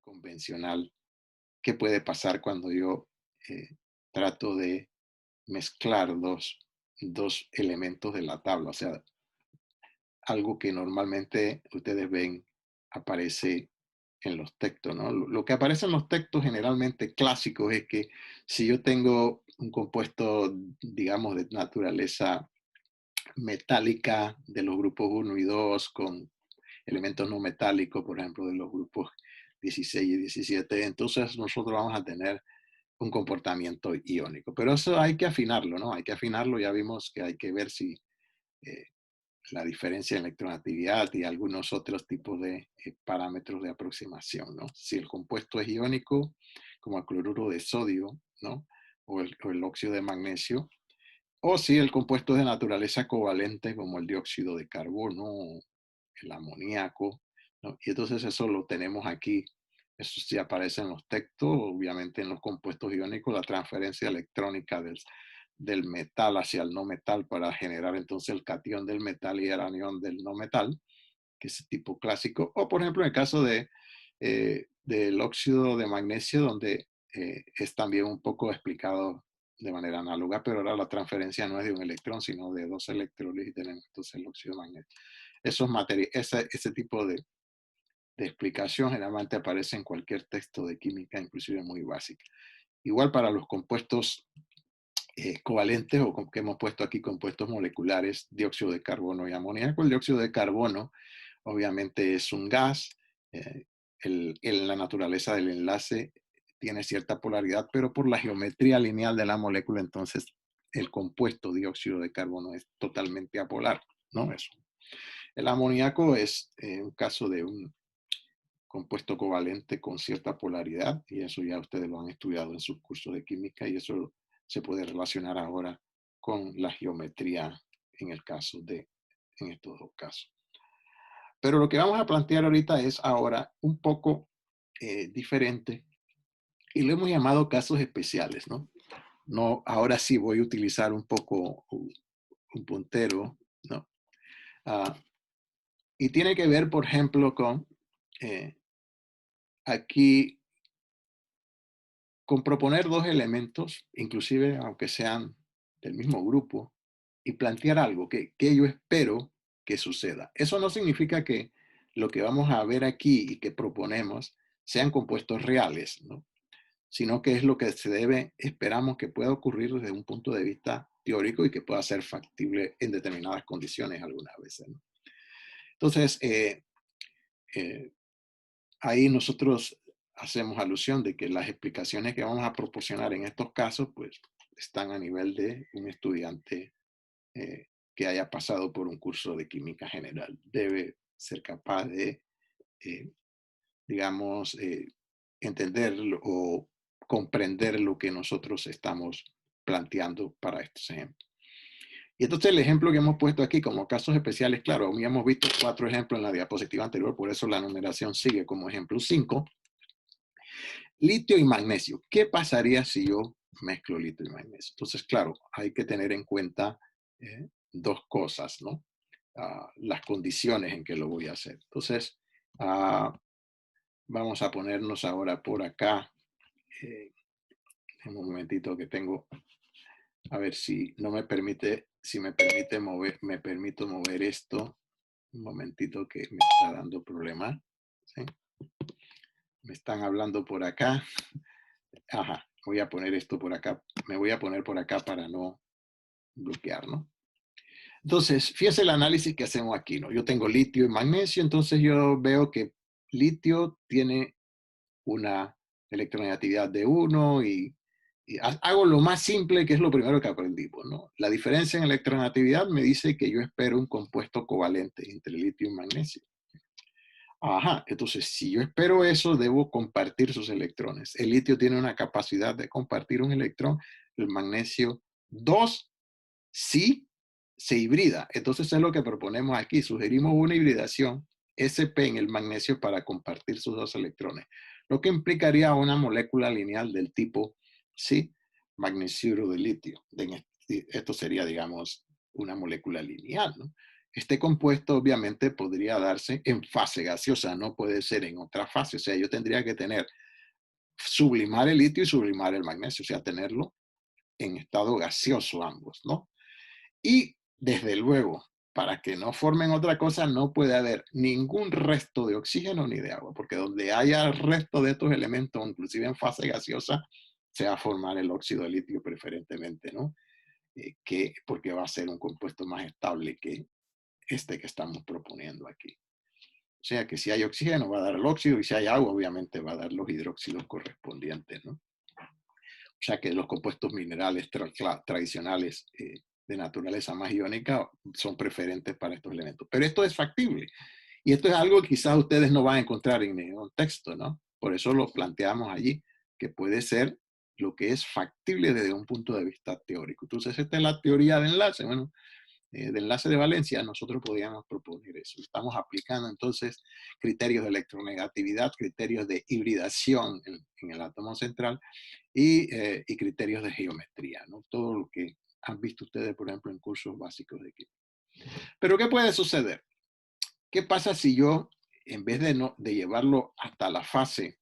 convencional, ¿qué puede pasar cuando yo trato de mezclar dos elementos de la tabla? O sea, algo que normalmente ustedes ven aparece en los textos, ¿no? Lo que aparece en los textos generalmente clásicos es que si yo tengo un compuesto, digamos, de naturaleza metálica de los grupos uno y 2 con elementos no metálicos, por ejemplo, de los grupos 16 y 17, entonces nosotros vamos a tener un comportamiento iónico. Pero eso hay que afinarlo, ¿no? Hay que afinarlo. Ya vimos que hay que ver si eh, la diferencia en electronegatividad y algunos otros tipos de parámetros de aproximación, ¿no? Si el compuesto es iónico, como el cloruro de sodio, ¿no? O el óxido de magnesio, o si el compuesto es de naturaleza covalente, como el dióxido de carbono, el amoníaco, ¿no? Y entonces eso lo tenemos aquí. Eso sí aparece en los textos, obviamente en los compuestos iónicos, la transferencia electrónica del metal hacia el no metal para generar entonces el catión del metal y el anión del no metal, que es tipo clásico. O por ejemplo en el caso del óxido de magnesio, donde es también un poco explicado de manera análoga, pero ahora la transferencia no es de un electrón, sino de dos electrones y tenemos entonces el óxido de magnesio. Ese tipo de explicación generalmente aparece en cualquier texto de química, inclusive muy básica. Igual para los compuestos covalentes o que hemos puesto aquí compuestos moleculares, dióxido de carbono y amoníaco. El dióxido de carbono obviamente es un gas, eh, en la naturaleza del enlace tiene cierta polaridad, pero por la geometría lineal de la molécula, entonces el compuesto dióxido de carbono es totalmente apolar, ¿no? Eso. El amoníaco es un caso de un compuesto covalente con cierta polaridad, y eso ya ustedes lo han estudiado en sus cursos de química, y eso se puede relacionar ahora con la geometría en estos dos casos. Pero lo que vamos a plantear ahorita es ahora un poco diferente, y lo hemos llamado casos especiales, ¿no? No, ahora sí voy a utilizar un poco un puntero, ¿no? Ah, y tiene que ver, por ejemplo, con eh, aquí con proponer dos elementos, inclusive aunque sean del mismo grupo, y plantear algo que yo espero que suceda. Eso no significa que lo que vamos a ver aquí y que proponemos sean compuestos reales, ¿no? Sino que es lo que esperamos que pueda ocurrir desde un punto de vista teórico y que pueda ser factible en determinadas condiciones algunas veces, ¿no? Entonces, eh, ahí nosotros hacemos alusión de que las explicaciones que vamos a proporcionar en estos casos, pues, están a nivel de un estudiante que haya pasado por un curso de química general. Debe ser capaz de, eh, digamos, entender o comprender lo que nosotros estamos planteando para estos ejemplos. Y entonces el ejemplo que hemos puesto aquí como casos especiales, claro, habíamos visto 4 ejemplos en la diapositiva anterior, por eso la numeración sigue como ejemplo 5. Litio y magnesio. ¿Qué pasaría si yo mezclo litio y magnesio? Entonces, claro, hay que tener en cuenta dos cosas, ¿no? Las condiciones en que lo voy a hacer. Entonces, vamos a ponernos ahora por acá. Eh, en un momentito que tengo, a ver si no me permite, si me permito mover esto. Un momentito que me está dando problema. ¿Sí? Me están hablando por acá. Ajá, voy a poner esto por acá. Me voy a poner por acá para no bloquear, ¿no? Entonces, fíjense el análisis que hacemos aquí, ¿no? Yo tengo litio y magnesio, entonces yo veo que litio tiene una electronegatividad de 1 y hago lo más simple, que es lo primero que aprendimos, ¿no? La diferencia en electronegatividad me dice que yo espero un compuesto covalente entre litio y magnesio. Ajá, entonces si yo espero eso, debo compartir sus electrones. El litio tiene una capacidad de compartir un electrón, el magnesio 2 sí se hibrida. Entonces es lo que proponemos aquí. Sugerimos una hibridación sp en el magnesio para compartir sus dos electrones, lo que implicaría una molécula lineal del tipo sí, magnesio de litio. Esto sería, digamos, una molécula lineal, ¿no? Este compuesto obviamente podría darse en fase gaseosa, no puede ser en otra fase. O sea, yo tendría que tener, sublimar el litio y sublimar el magnesio, o sea, tenerlo en estado gaseoso ambos, ¿no? Y desde luego, para que no formen otra cosa, no puede haber ningún resto de oxígeno ni de agua, porque donde haya resto de estos elementos, inclusive en fase gaseosa, se va a formar el óxido de litio preferentemente, ¿no? Porque va a ser un compuesto más estable que este que estamos proponiendo aquí. O sea que si hay oxígeno va a dar el óxido y si hay agua obviamente va a dar los hidróxidos correspondientes, ¿no? O sea que los compuestos minerales tradicionales de naturaleza más iónica son preferentes para estos elementos. Pero esto es factible. Y esto es algo que quizás ustedes no van a encontrar en ningún texto, ¿no? Por eso lo planteamos allí, que puede ser lo que es factible desde un punto de vista teórico. Entonces, esta es la teoría de enlace. Bueno, de enlace de valencia, nosotros podríamos proponer eso. Estamos aplicando entonces criterios de electronegatividad, criterios de hibridación en el átomo central y criterios de geometría, ¿no? Todo lo que han visto ustedes, por ejemplo, en cursos básicos de química. Pero ¿qué puede suceder? ¿Qué pasa si yo, en vez de, no, de llevarlo hasta la fase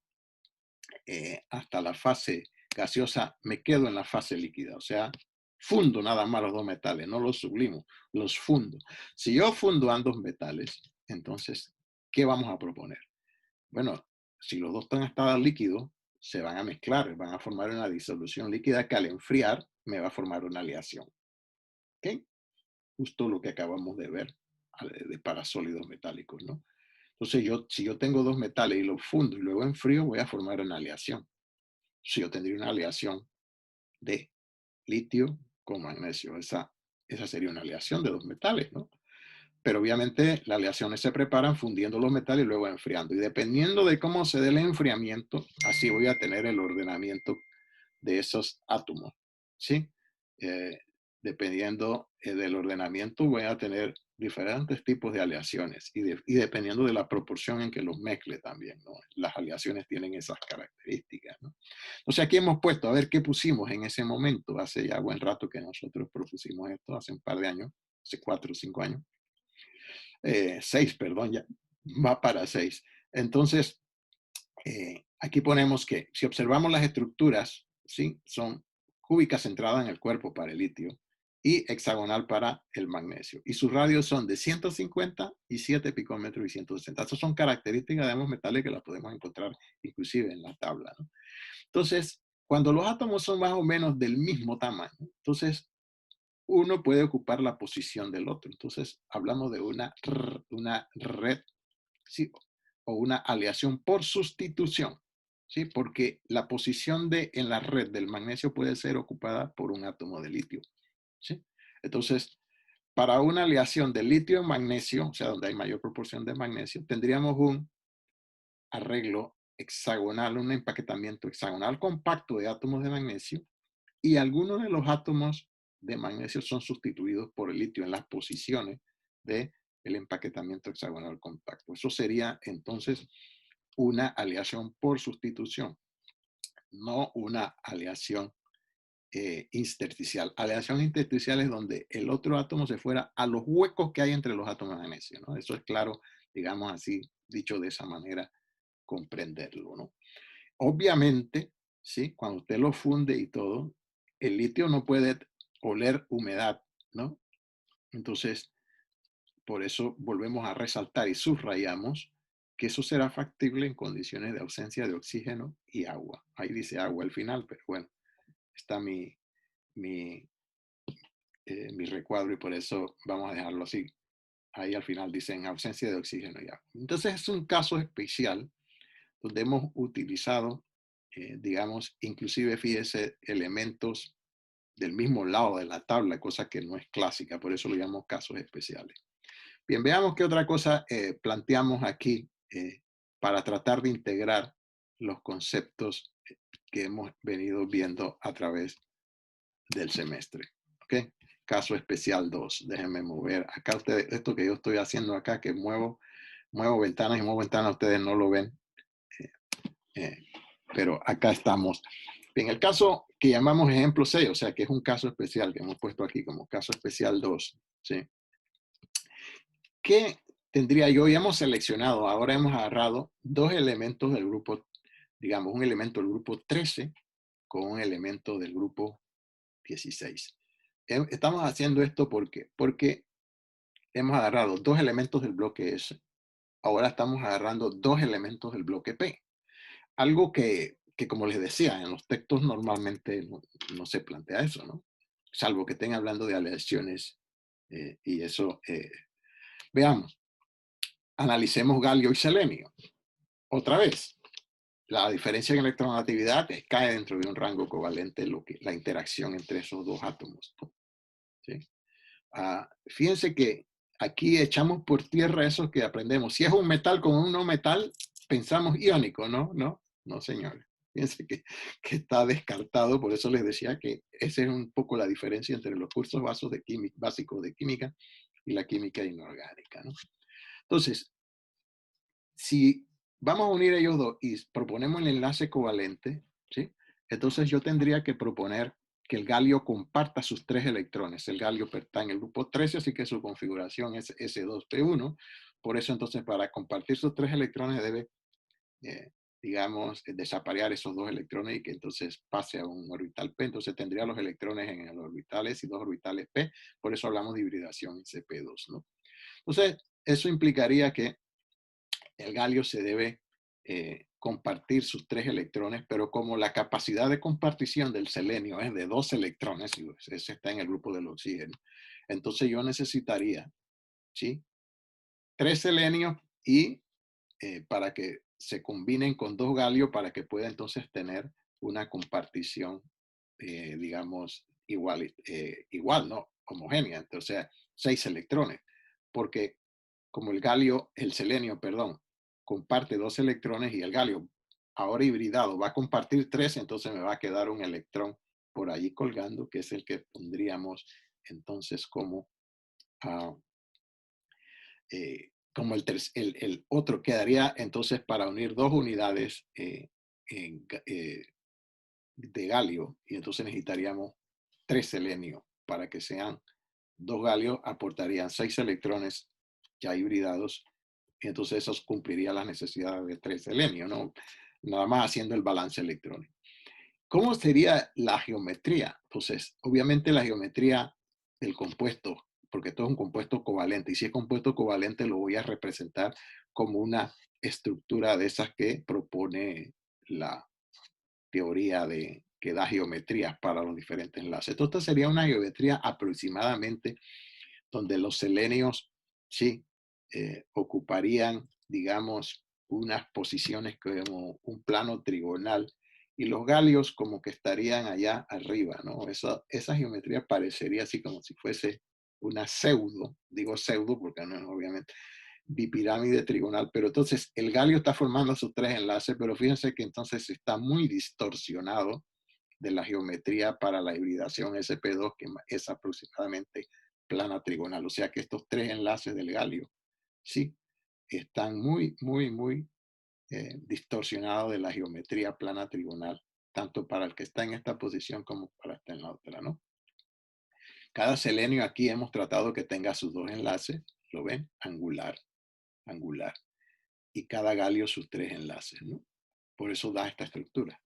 gaseosa, me quedo en la fase líquida? O sea, fundo nada más los dos metales, no los sublimo, los fundo. Si yo fundo ambos metales, entonces, ¿qué vamos a proponer? Bueno, si los dos están en estado líquido, se van a mezclar, van a formar una disolución líquida que al enfriar me va a formar una aleación. ¿Ok? Justo lo que acabamos de ver para sólidos metálicos, ¿no? Entonces, si yo tengo dos metales y los fundo y luego enfrío, voy a formar una aleación. Si yo tendría una aleación de litio con magnesio, esa sería una aleación de dos metales, ¿no? Pero obviamente las aleaciones se preparan fundiendo los metales y luego enfriando. Y dependiendo de cómo se dé el enfriamiento, así voy a tener el ordenamiento de esos átomos, ¿sí? Eh, Dependiendo del ordenamiento, voy a tener diferentes tipos de aleaciones y dependiendo de la proporción en que los mezcle también, ¿no? Las aleaciones tienen esas características, ¿no? Entonces aquí hemos puesto, a ver qué pusimos en ese momento, hace ya buen rato que nosotros propusimos esto, hace un par de años, hace 4 o 5 años, 6, perdón, ya va para 6. Entonces, aquí ponemos que si observamos las estructuras, ¿sí? Son cúbicas centradas en el cuerpo para el litio y hexagonal para el magnesio. Y sus radios son de 150 y 7 picómetros y 160. Estas son características de ambos metales que las podemos encontrar inclusive en la tabla, ¿no? Entonces, cuando los átomos son más o menos del mismo tamaño, entonces uno puede ocupar la posición del otro. Entonces, hablamos de una red, ¿sí? O una aleación por sustitución, ¿sí? Porque la posición en la red del magnesio puede ser ocupada por un átomo de litio, ¿sí? Entonces, para una aleación de litio en magnesio, o sea, donde hay mayor proporción de magnesio, tendríamos un arreglo hexagonal, un empaquetamiento hexagonal compacto de átomos de magnesio y algunos de los átomos de magnesio son sustituidos por el litio en las posiciones del empaquetamiento hexagonal compacto. Eso sería entonces una aleación por sustitución, no una aleación intersticial. Aleación intersticial es donde el otro átomo se fuera a los huecos que hay entre los átomos de magnesio, ¿no? Eso es claro, digamos así, dicho de esa manera, comprenderlo, ¿no? Obviamente, ¿sí? Cuando usted lo funde y todo, el litio no puede oler humedad, ¿no? Entonces, por eso volvemos a resaltar y subrayamos que eso será factible en condiciones de ausencia de oxígeno y agua. Ahí dice agua al final, pero bueno, está mi, mi recuadro y por eso vamos a dejarlo así. Ahí al final dice en ausencia de oxígeno y agua. Entonces es un caso especial donde hemos utilizado, digamos, inclusive fíjese, elementos del mismo lado de la tabla, cosa que no es clásica, por eso lo llamamos casos especiales. Bien, veamos qué otra cosa planteamos aquí para tratar de integrar los conceptos que hemos venido viendo a través del semestre. ¿Ok? Caso especial 2. Déjenme mover. Acá ustedes, esto que yo estoy haciendo acá, que muevo ventanas y muevo ventanas, ustedes no lo ven. Pero acá estamos. En el caso que llamamos ejemplo 6, o sea que es un caso especial que hemos puesto aquí como caso especial 2, ¿sí? ¿Qué tendría yo? Ya hemos seleccionado, ahora hemos agarrado dos elementos del grupo, digamos, un elemento del grupo 13 con un elemento del grupo 16. Estamos haciendo esto porque hemos agarrado dos elementos del bloque S. Ahora estamos agarrando dos elementos del bloque P. Algo que como les decía, en los textos normalmente no se plantea eso, ¿no? Salvo que estén hablando de aleaciones y eso. Veamos, analicemos galio y selenio. Otra vez, la diferencia en electronegatividad cae dentro de un rango covalente, la interacción entre esos dos átomos, ¿no? ¿Sí? Fíjense que aquí echamos por tierra eso que aprendemos. Si es un metal con un no metal, pensamos iónico, ¿no? No, no, señores. Fíjense que está descartado, por eso les decía que esa es un poco la diferencia entre los cursos básicos de química y la química inorgánica, ¿no? Entonces, si vamos a unir ellos dos y proponemos el enlace covalente, ¿sí? Entonces yo tendría que proponer que el galio comparta sus tres electrones. El galio está en el grupo 13, así que su configuración es S2P1. Por eso entonces para compartir sus tres electrones debe, digamos, desaparear esos dos electrones y que entonces pase a un orbital P. Entonces tendría los electrones en el orbital S y dos orbitales P. Por eso hablamos de hibridación SP2, ¿no? Entonces eso implicaría que el galio se debe compartir sus tres electrones, pero como la capacidad de compartición del selenio es de dos electrones, y ese está en el grupo del oxígeno, entonces yo necesitaría, ¿sí? Tres selenios y para que se combinen con dos galios para que pueda entonces tener una compartición, digamos, igual, ¿no? Homogénea, entonces, seis electrones, porque como el selenio, perdón, comparte dos electrones y el galio, ahora hibridado, va a compartir tres, entonces me va a quedar un electrón por allí colgando, que es el que entonces ah, como el otro quedaría entonces para unir dos unidades de galio y entonces necesitaríamos tres selenios para que sean dos galios, aportarían seis electrones ya hibridados y entonces eso cumpliría las necesidades de tres selenios, ¿no? Nada más haciendo el balance electrónico. ¿Cómo sería la geometría? Entonces, obviamente la geometría del compuesto, porque esto es un compuesto covalente, y si es compuesto covalente lo voy a representar como una estructura de esas que propone la teoría que da geometrías para los diferentes enlaces. Entonces, esta sería una geometría aproximadamente donde los selenios, sí, ocuparían, digamos, unas posiciones como un plano trigonal y los galios como que estarían allá arriba, ¿no? Esa geometría parecería así como si fuese una pseudo, digo pseudo porque no es obviamente bipirámide trigonal, pero entonces el galio está formando sus tres enlaces, pero fíjense que entonces está muy distorsionado de la geometría para la hibridación SP2, que es aproximadamente plana trigonal. O sea que estos tres enlaces del galio, sí, están muy distorsionados de la geometría plana trigonal, tanto para el que está en esta posición como para el que está en la otra, ¿no? Cada selenio aquí hemos tratado que tenga sus dos enlaces, ¿lo ven? Angular, angular. Y cada galio sus tres enlaces, ¿no? Por eso da esta estructura.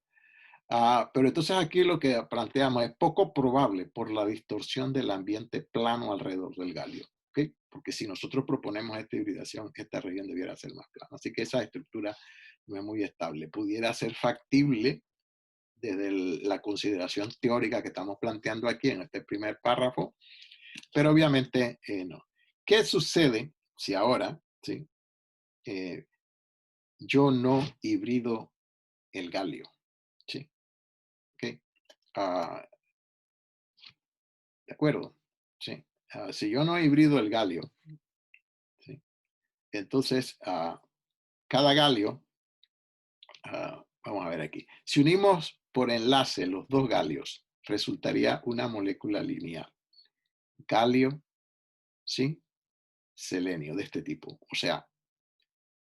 Pero entonces aquí lo que planteamos es poco probable por la distorsión del ambiente plano alrededor del galio, ¿ok? Porque si nosotros proponemos esta hibridación, esta región debiera ser más plana. Así que esa estructura no es muy estable. Pudiera ser factible desde la consideración teórica que estamos planteando aquí en este primer párrafo, pero obviamente no. ¿Qué sucede si ahora, ¿sí? Yo no hibrido el galio, ¿sí? ¿Ok? Ah, ¿De acuerdo? Sí. Si yo no hibrido el galio, ¿sí? Entonces cada galio, vamos a ver aquí, si unimos por enlace los dos galios, resultaría una molécula lineal. Galio, ¿sí? Selenio, de este tipo. O sea,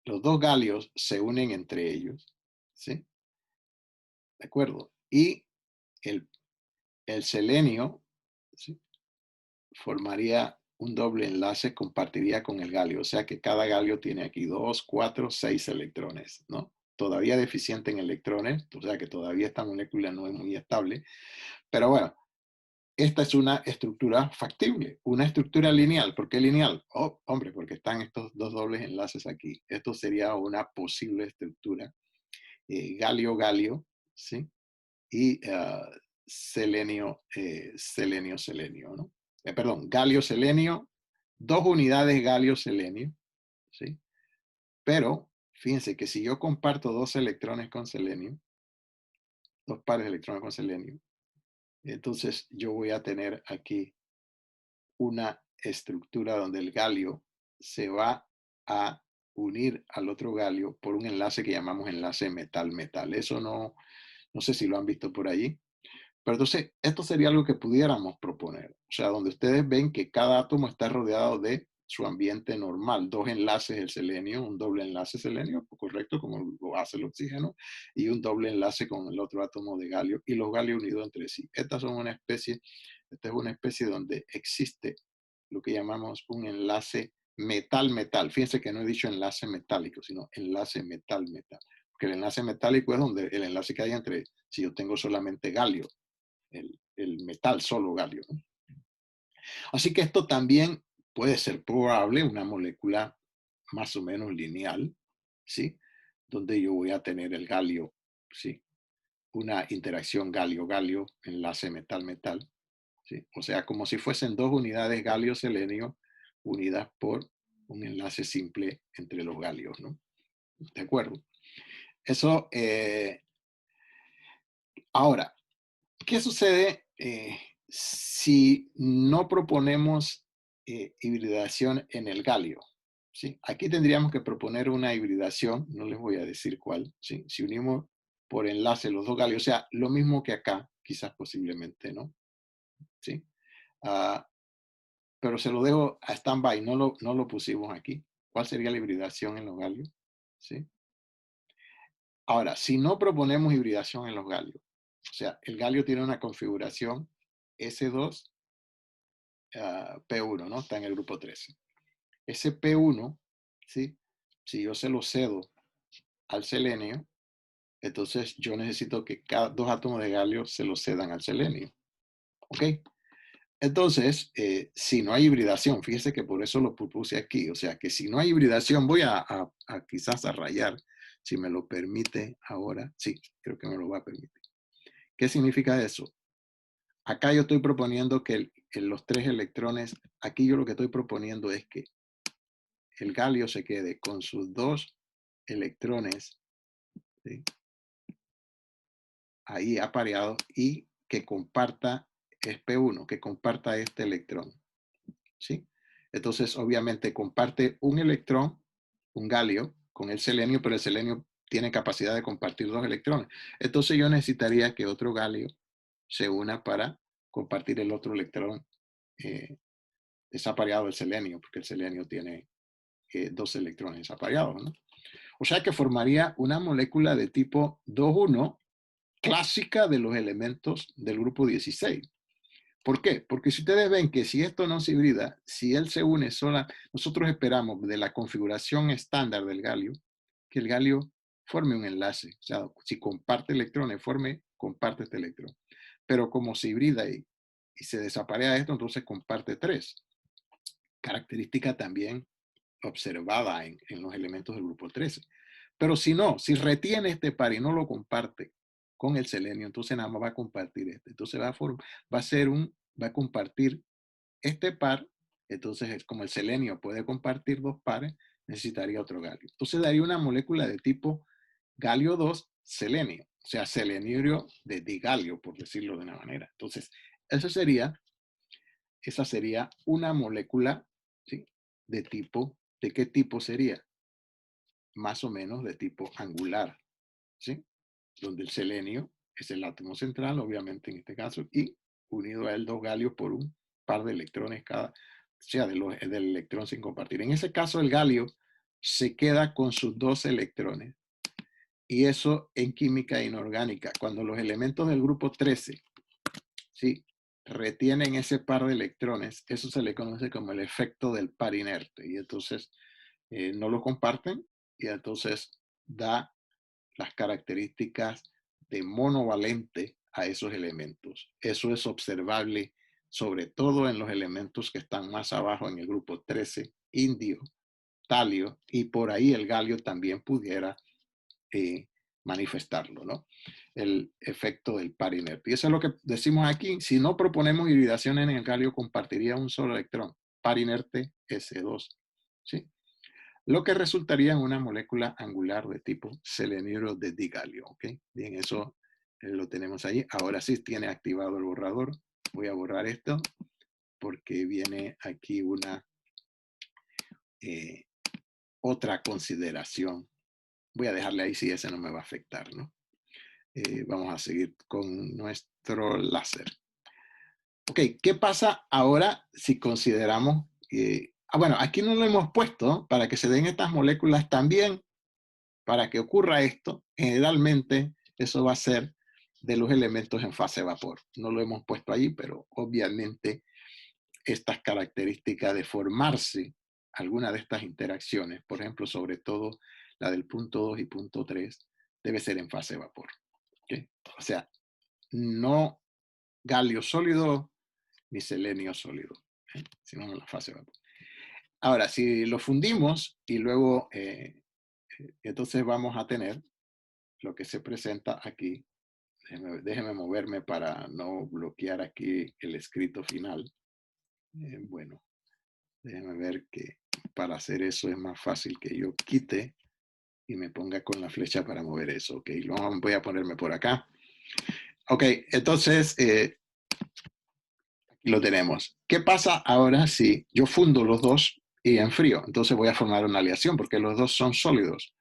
los dos galios se unen entre ellos, ¿sí? ¿De acuerdo? Y el selenio, ¿sí? Formaría un doble enlace compartiría con el galio. O sea que cada galio tiene aquí 2, 4, 6 electrones, ¿no? Todavía deficiente en electrones, o sea que todavía esta molécula no es muy estable. Pero bueno, esta es una estructura factible, una estructura lineal. ¿Por qué lineal? Oh, hombre, porque están estos dos dobles enlaces aquí. Esto sería una posible estructura galio-galio, ¿sí? Y selenio, selenio-selenio, ¿no? Perdón, galio-selenio, dos unidades galio-selenio, ¿sí? Pero fíjense que si yo comparto dos electrones con selenio, dos pares de electrones con selenio, entonces yo voy a tener aquí una estructura donde el galio se va a unir al otro galio por un enlace que llamamos enlace metal-metal. Eso no sé si lo han visto por allí. Pero entonces, esto sería algo que pudiéramos proponer. O sea, donde ustedes ven que cada átomo está rodeado de su ambiente normal. Dos enlaces el selenio, un doble enlace selenio, correcto, como lo hace el oxígeno, y un doble enlace con el otro átomo de galio, y los galios unidos entre sí. Esta es una especie donde existe lo que llamamos un enlace metal-metal. Fíjense que no he dicho enlace metálico, sino enlace metal-metal. Porque el enlace metálico es donde el enlace que hay entre, si yo tengo solamente galio, el metal solo galio, ¿no? Así que esto también puede ser probable, una molécula más o menos lineal, ¿sí? Donde yo voy a tener el galio, ¿sí? Una interacción galio-galio, enlace metal-metal, ¿sí? O sea, como si fuesen dos unidades galio-selenio unidas por un enlace simple entre los galios, ¿no? ¿De acuerdo? Eso, ahora, ¿qué sucede si no proponemos hibridación en el galio? ¿Sí? Aquí tendríamos que proponer una hibridación, no les voy a decir cuál, ¿sí? Si unimos por enlace los dos galios, o sea, lo mismo que acá, quizás posiblemente, ¿no? ¿Sí? Ah, pero se lo dejo a stand-by, no lo pusimos aquí. ¿Cuál sería la hibridación en los galios? ¿Sí? Ahora, si no proponemos hibridación en los galios, o sea, el galio tiene una configuración S2 P1, ¿no? Está en el grupo 13. Ese P1, ¿sí? Si yo se lo cedo al selenio, entonces yo necesito que cada dos átomos de galio se lo cedan al selenio. ¿Ok? Entonces, si no hay hibridación, fíjese que por eso lo propuse aquí, o sea que si no hay hibridación, voy a quizás a rayar, si me lo permite ahora. Sí, creo que me lo va a permitir. ¿Qué significa eso? Acá yo estoy proponiendo que los tres electrones, aquí yo lo que estoy proponiendo es que el galio se quede con sus dos electrones, ¿sí? Ahí apareados y que comparta, es P1, que comparta este electrón, ¿sí? Entonces, obviamente, comparte un electrón, un galio, con el selenio, pero el selenio tiene capacidad de compartir dos electrones. Entonces, yo necesitaría que otro galio se una para compartir el otro electrón desapareado del selenio, porque el selenio tiene dos electrones desapareados, ¿no? O sea que formaría una molécula de tipo 2,1 clásica de los elementos del grupo 16. ¿Por qué? Porque si ustedes ven que si esto no se hibrida, si él se une sola, nosotros esperamos de la configuración estándar del galio, que el galio forme un enlace. O sea, si comparte electrones, comparte este electrón. Pero como se hibrida y se desaparece esto, entonces comparte tres. Característica también observada en los elementos del grupo 13. Pero si no, si retiene este par y no lo comparte con el selenio, entonces nada más va a compartir este. Entonces va a compartir este par. Entonces, es como el selenio puede compartir dos pares, necesitaría otro galio. Entonces daría una molécula de tipo galio 2 selenio, o sea, seleniuro de digalio, por decirlo de una manera. Entonces, esa sería una molécula, ¿sí? ¿De qué tipo sería? Más o menos de tipo angular, ¿sí? Donde el selenio es el átomo central, obviamente en este caso, y unido a él dos galios por un par de electrones cada, o sea, del electrón sin compartir. En ese caso, el galio se queda con sus dos electrones. Y eso en química inorgánica, cuando los elementos del grupo 13, ¿sí? retienen ese par de electrones. Eso se le conoce como el efecto del par inerte. Y entonces no lo comparten y entonces da las características de monovalente a esos elementos. Eso es observable sobre todo en los elementos que están más abajo en el grupo 13, indio, talio, y por ahí el galio también pudiera eh, manifestarlo, ¿no? El efecto del par inerte. Y eso es lo que decimos aquí. Si no proponemos hibridación en el galio, compartiría un solo electrón. Par inerte S2. ¿Sí? Lo que resultaría en una molécula angular de tipo seleniuro de digalio. ¿Ok? Bien, eso lo tenemos ahí. Ahora sí tiene activado el borrador. Voy a borrar esto porque viene aquí una eh, otra consideración. Voy a dejarle ahí si ese no me va a afectar, ¿no? Vamos a seguir con nuestro láser. Ok, ¿qué pasa ahora si consideramos bueno, aquí no lo hemos puesto para que se den estas moléculas también, para que ocurra esto, generalmente eso va a ser de los elementos en fase vapor. No lo hemos puesto ahí, pero obviamente estas características de formarse alguna de estas interacciones, por ejemplo, sobre todo la del punto 2 y punto 3, debe ser en fase vapor. ¿Okay? O sea, no galio sólido ni selenio sólido, sino en la fase vapor. Ahora, si lo fundimos y luego, entonces vamos a tener lo que se presenta aquí. Déjeme moverme para no bloquear aquí el escrito final. Bueno, déjeme ver que para hacer eso es más fácil que yo quite y me ponga con la flecha para mover eso. Ok, voy a ponerme por acá. Ok, entonces aquí lo tenemos. ¿Qué pasa ahora si yo fundo los dos y enfrío? Entonces voy a formar una aleación porque los dos son sólidos.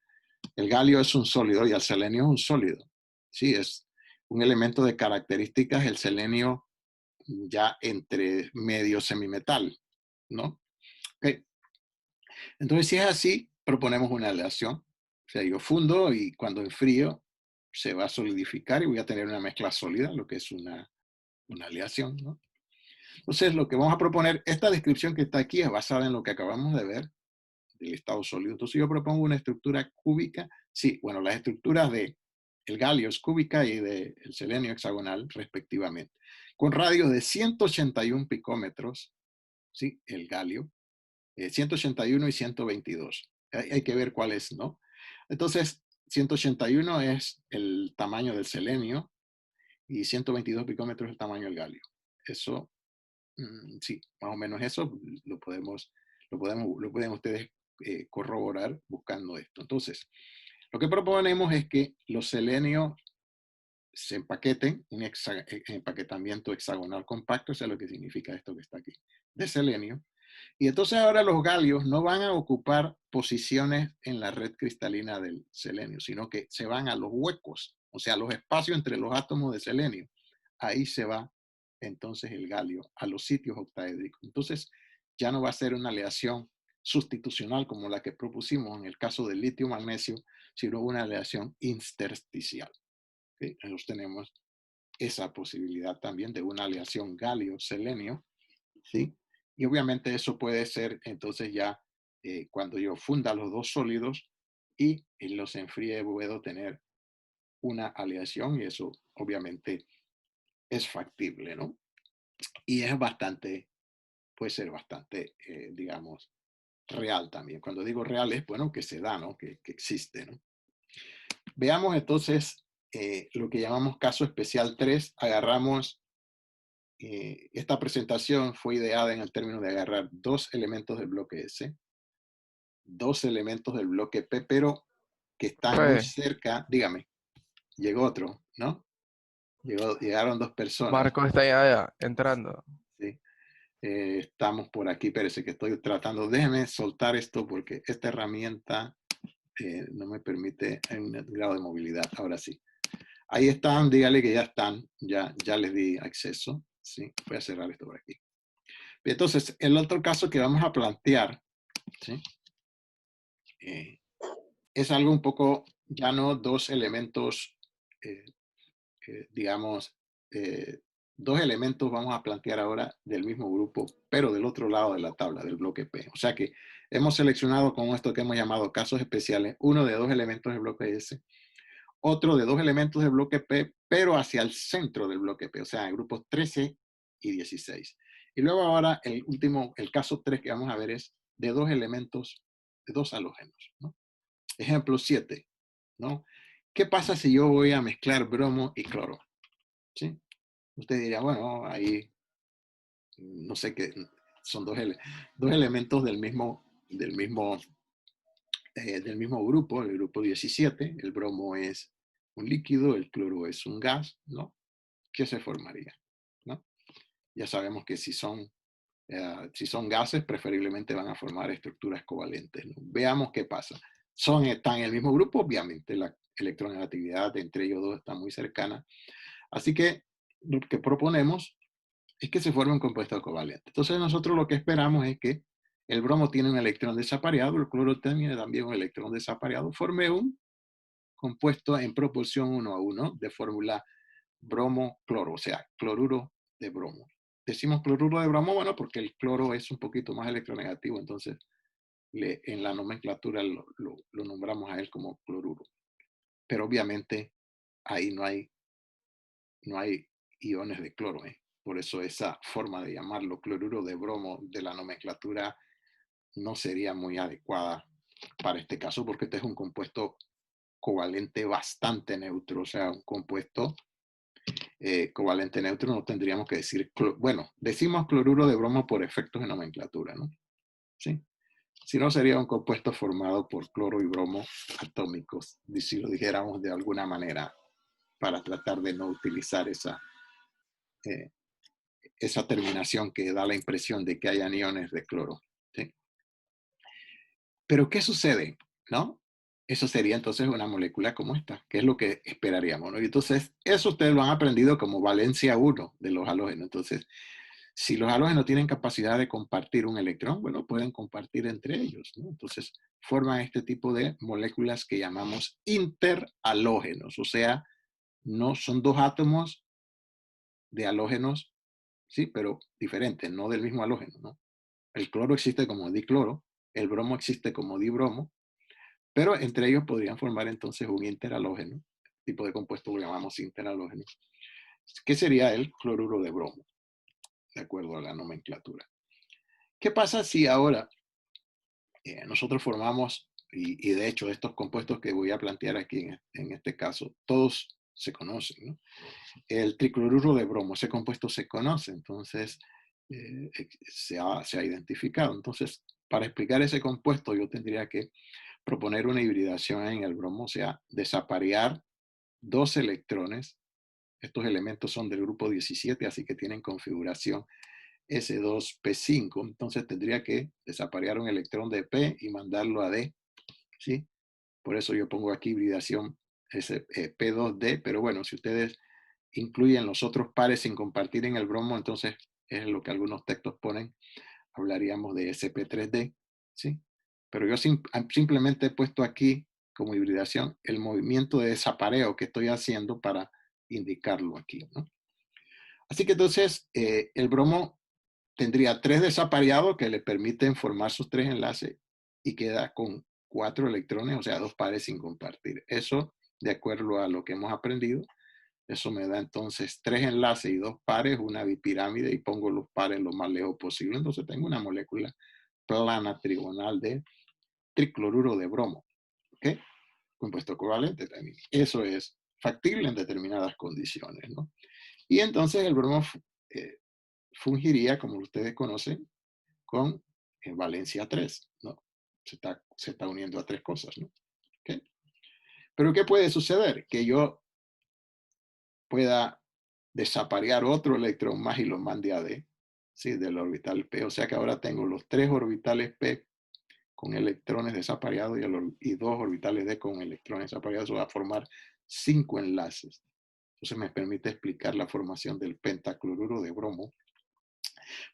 El galio es un sólido y el selenio es un sólido. Sí, es un elemento de características, el selenio ya entre medio semimetal, ¿no? Okay. Entonces, si es así, proponemos una aleación. O sea, yo fundo y cuando enfrío se va a solidificar y voy a tener una mezcla sólida, lo que es una aleación, ¿no? Entonces, lo que vamos a proponer, esta descripción que está aquí es basada en lo que acabamos de ver del estado sólido. Entonces, yo propongo una estructura cúbica. Sí, bueno, las estructuras de el galio es cúbica y del selenio hexagonal, respectivamente, con radios de 181 picómetros, ¿sí? El galio, 181 y 122. Hay que ver cuál es, ¿no? Entonces, 181 es el tamaño del selenio y 122 picómetros es el tamaño del galio. Eso, sí, más o menos eso lo pueden ustedes corroborar buscando esto. Entonces, lo que proponemos es que los selenios se empaqueten, un empaquetamiento hexagonal compacto, eso es lo que significa esto que está aquí, de selenio. Y entonces ahora los galios no van a ocupar posiciones en la red cristalina del selenio, sino que se van a los huecos, o sea, los espacios entre los átomos de selenio. Ahí se va entonces el galio a los sitios octaédricos. Entonces ya no va a ser una aleación sustitucional como la que propusimos en el caso del litio-magnesio, sino una aleación intersticial. ¿Okay? Entonces tenemos esa posibilidad también de una aleación galio-selenio, ¿sí? Y obviamente eso puede ser entonces ya cuando yo funda los dos sólidos y los enfríe puedo tener una aleación y eso obviamente es factible, ¿no? Y es bastante, puede ser bastante, digamos, real también. Cuando digo real es, bueno, que se da, ¿no? Que existe, ¿no? Veamos entonces lo que llamamos caso especial 3. Agarramos, esta presentación fue ideada en el término de agarrar dos elementos del bloque S, dos elementos del bloque P, pero que están muy Fue, cerca. Dígame, llegó otro, ¿no? Llegaron dos personas. Marco está ya entrando. ¿Sí? Estamos por aquí, parece que estoy tratando. Déjeme soltar esto porque esta herramienta no me permite un grado de movilidad. Ahora sí. Ahí están, dígale que ya están, ya les di acceso. ¿Sí? Voy a cerrar esto por aquí. Entonces, el otro caso que vamos a plantear, ¿sí? Es algo un poco, ya no dos elementos, digamos, dos elementos vamos a plantear ahora del mismo grupo, pero del otro lado de la tabla, del bloque P. O sea que hemos seleccionado con esto que hemos llamado casos especiales, uno de dos elementos del bloque S, otro de dos elementos del bloque P, pero hacia el centro del bloque P, o sea, grupos 13 y 16. Y luego ahora el último, el caso 3 que vamos a ver es de dos elementos, de dos halógenos, ¿no? Ejemplo 7, ¿no? ¿Qué pasa si yo voy a mezclar bromo y cloro? ¿Sí? Usted diría, bueno, ahí no sé qué, son dos elementos del mismo grupo, el grupo 17. El bromo es un líquido, el cloro es un gas, ¿no? ¿Qué se formaría? ¿No? Ya sabemos que si son gases, preferiblemente van a formar estructuras covalentes, ¿no? Veamos qué pasa. Están en el mismo grupo, obviamente la electronegatividad entre ellos dos está muy cercana. Así que lo que proponemos es que se forme un compuesto covalente. Entonces nosotros lo que esperamos es que el bromo tiene un electrón desapareado, el cloro tiene también un electrón desapareado, forme un compuesto en proporción 1 a 1 de fórmula bromo-cloro, o sea, cloruro de bromo. Decimos cloruro de bromo, bueno, porque el cloro es un poquito más electronegativo, entonces en la nomenclatura lo nombramos a él como cloruro. Pero obviamente ahí no hay iones de cloro, ¿eh? Por eso esa forma de llamarlo cloruro de bromo de la nomenclatura no sería muy adecuada para este caso, porque este es un compuesto covalente bastante neutro, o sea, un compuesto covalente neutro no tendríamos que decir, bueno, decimos cloruro de bromo por efectos de nomenclatura, ¿no? Sí. Si no, sería un compuesto formado por cloro y bromo atómicos, si lo dijéramos de alguna manera, para tratar de no utilizar eh, esa terminación que da la impresión de que hay aniones de cloro. ¿Sí? Pero ¿qué sucede? ¿No? Eso sería entonces una molécula como esta, que es lo que esperaríamos, ¿no? Y entonces, eso ustedes lo han aprendido como valencia 1 de los halógenos. Entonces, si los halógenos tienen capacidad de compartir un electrón, bueno, pueden compartir entre ellos, ¿no? Entonces, forman este tipo de moléculas que llamamos interhalógenos, o sea, no son dos átomos de halógenos, sí, pero diferentes, no del mismo halógeno, ¿no? El cloro existe como dicloro, el bromo existe como dibromo, pero entre ellos podrían formar entonces un interhalógeno, tipo de compuesto lo llamamos interhalógeno, que sería el cloruro de bromo, de acuerdo a la nomenclatura. ¿Qué pasa si ahora nosotros formamos, y de hecho estos compuestos que voy a plantear aquí en este caso, todos se conocen, ¿no? El tricloruro de bromo, ese compuesto se conoce, entonces se ha identificado. Entonces, para explicar ese compuesto, yo tendría que proponer una hibridación en el bromo, o sea, desaparear dos electrones. Estos elementos son del grupo 17, así que tienen configuración S2P5. Entonces tendría que desaparear un electrón de P y mandarlo a D, ¿sí? Por eso yo pongo aquí hibridación P2D, pero bueno, si ustedes incluyen los otros pares sin compartir en el bromo, entonces es lo que algunos textos ponen, hablaríamos de SP3D, ¿sí? Pero yo simplemente he puesto aquí como hibridación el movimiento de desapareo que estoy haciendo para indicarlo aquí, ¿no? Así que entonces el bromo tendría tres desapareados que le permiten formar sus tres enlaces y queda con cuatro electrones, o sea, dos pares sin compartir. Eso, de acuerdo a lo que hemos aprendido, eso me da entonces tres enlaces y dos pares, una bipirámide, y pongo los pares lo más lejos posible. Entonces tengo una molécula plana trigonal de tricloruro de bromo. ¿Ok? Compuesto covalente también. Eso es factible en determinadas condiciones, ¿no? Y entonces el bromo eh, fungiría, como ustedes conocen, con valencia 3, ¿no? Se está uniendo a tres cosas, ¿no? ¿Ok? Pero ¿qué puede suceder? Que yo pueda desaparear otro electrón más y lo mande a D, ¿sí? Del orbital P. O sea que ahora tengo los tres orbitales P con electrones desapareados y dos orbitales D con electrones desapareados. Eso va a formar 5 enlaces. Entonces me permite explicar la formación del pentacloruro de bromo.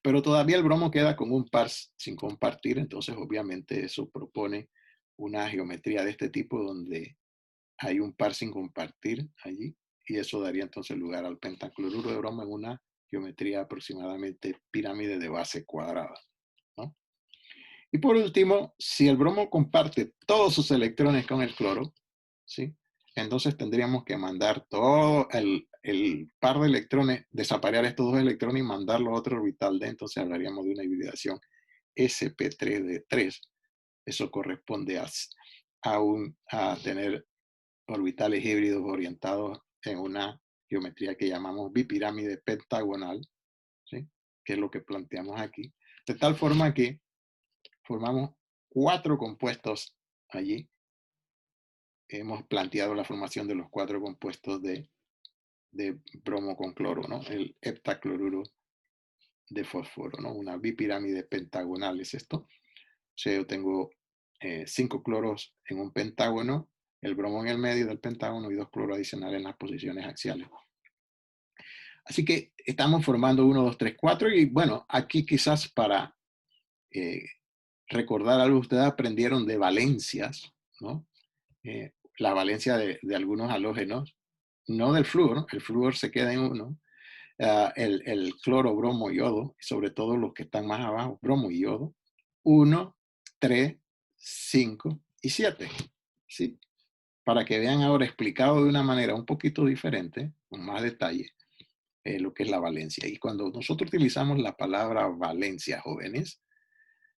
Pero todavía el bromo queda con un par sin compartir, entonces obviamente eso propone una geometría de este tipo donde hay un par sin compartir allí, y eso daría entonces lugar al pentacloruro de bromo en una geometría aproximadamente pirámide de base cuadrada, ¿no? Y por último, si el bromo comparte todos sus electrones con el cloro, ¿sí? Entonces tendríamos que mandar todo el par de electrones, desaparear estos dos electrones y mandarlo a otro orbital D. Entonces hablaríamos de una hibridación sp3d3. Eso corresponde a tener orbitales híbridos orientados en una geometría que llamamos bipirámide pentagonal, ¿sí? Que es lo que planteamos aquí. De tal forma que formamos 4 compuestos allí. Hemos planteado la formación de los 4 compuestos de bromo con cloro, ¿no? El heptacloruro de fósforo, ¿no? Una bipirámide pentagonal es esto. O sea, yo tengo 5 cloros en un pentágono, el bromo en el medio del pentágono y 2 cloros adicionales en las posiciones axiales. Así que estamos formando 1, 2, 3, 4 y bueno, aquí quizás para eh, recordar algo, ustedes aprendieron de valencias, ¿no? La valencia de algunos halógenos, no del flúor, el flúor se queda en uno, el cloro, bromo, yodo, sobre todo los que están más abajo, bromo y yodo, 1, 3, 5 y 7, ¿sí? Para que vean ahora explicado de una manera un poquito diferente, con más detalle, lo que es la valencia. Y cuando nosotros utilizamos la palabra valencia, jóvenes,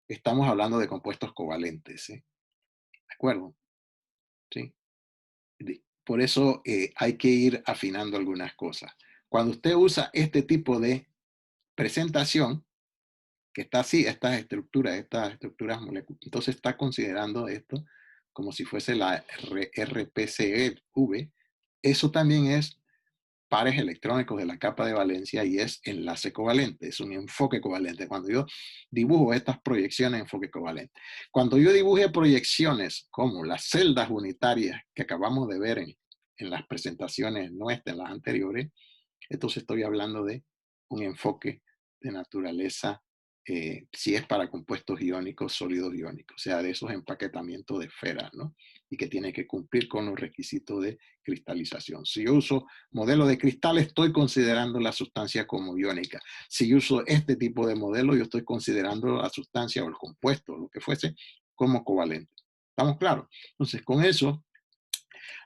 estamos hablando de compuestos covalentes, ¿sí? ¿De acuerdo? ¿Sí? Por eso hay que ir afinando algunas cosas. Cuando usted usa este tipo de presentación, que está así, estas estructuras moleculares, entonces está considerando esto como si fuese la RPCV. Eso también es pares electrónicos de la capa de valencia y es enlace covalente, es un enfoque covalente. Cuando yo dibujo estas proyecciones, enfoque covalente. Cuando yo dibuje proyecciones como las celdas unitarias que acabamos de ver en las presentaciones nuestras, en las anteriores, entonces estoy hablando de un enfoque de naturaleza, si es para compuestos iónicos, sólidos iónicos, o sea, de esos empaquetamientos de esferas, ¿no? Y que tiene que cumplir con los requisitos de cristalización. Si yo uso modelo de cristal, estoy considerando la sustancia como iónica. Si yo uso este tipo de modelo, yo estoy considerando la sustancia o el compuesto, o lo que fuese, como covalente. ¿Estamos claros? Entonces, con eso,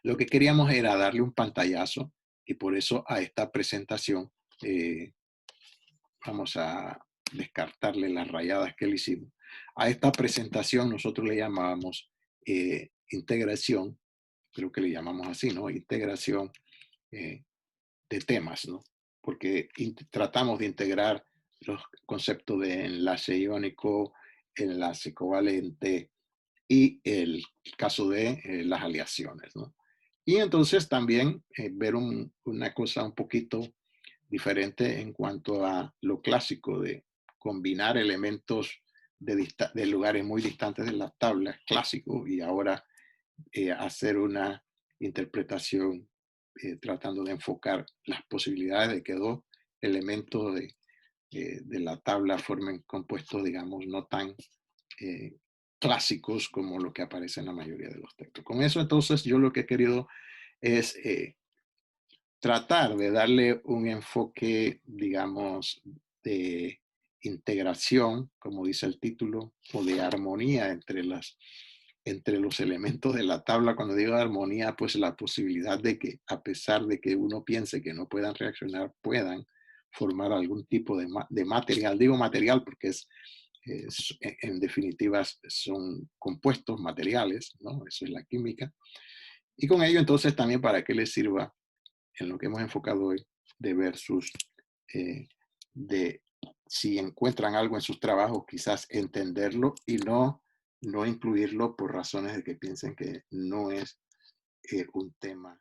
lo que queríamos era darle un pantallazo y por eso a esta presentación vamos a descartarle las rayadas que le hicimos. A esta presentación nosotros le llamábamos integración, creo que le llamamos así, ¿no? Integración de temas, ¿no? Porque tratamos de integrar los conceptos de enlace iónico, enlace covalente y el caso de las aleaciones, ¿no? Y entonces también ver una cosa un poquito diferente en cuanto a lo clásico de combinar elementos de lugares muy distantes de las tablas, clásico, y ahora hacer una interpretación tratando de enfocar las posibilidades de que dos elementos de la tabla formen compuestos, digamos, no tan eh, clásicos como lo que aparece en la mayoría de los textos. Con eso, entonces, yo lo que he querido es tratar de darle un enfoque, digamos, de integración, como dice el título, o de armonía entre los elementos de la tabla. Cuando digo armonía, pues la posibilidad de que, a pesar de que uno piense que no puedan reaccionar, puedan formar algún tipo de material. Digo material porque en definitiva son compuestos materiales, ¿no? Eso es la química. Y con ello, entonces, también para que les sirva en lo que hemos enfocado hoy, de versus, de si encuentran algo en sus trabajos, quizás entenderlo y no incluirlo por razones de que piensen que no es un tema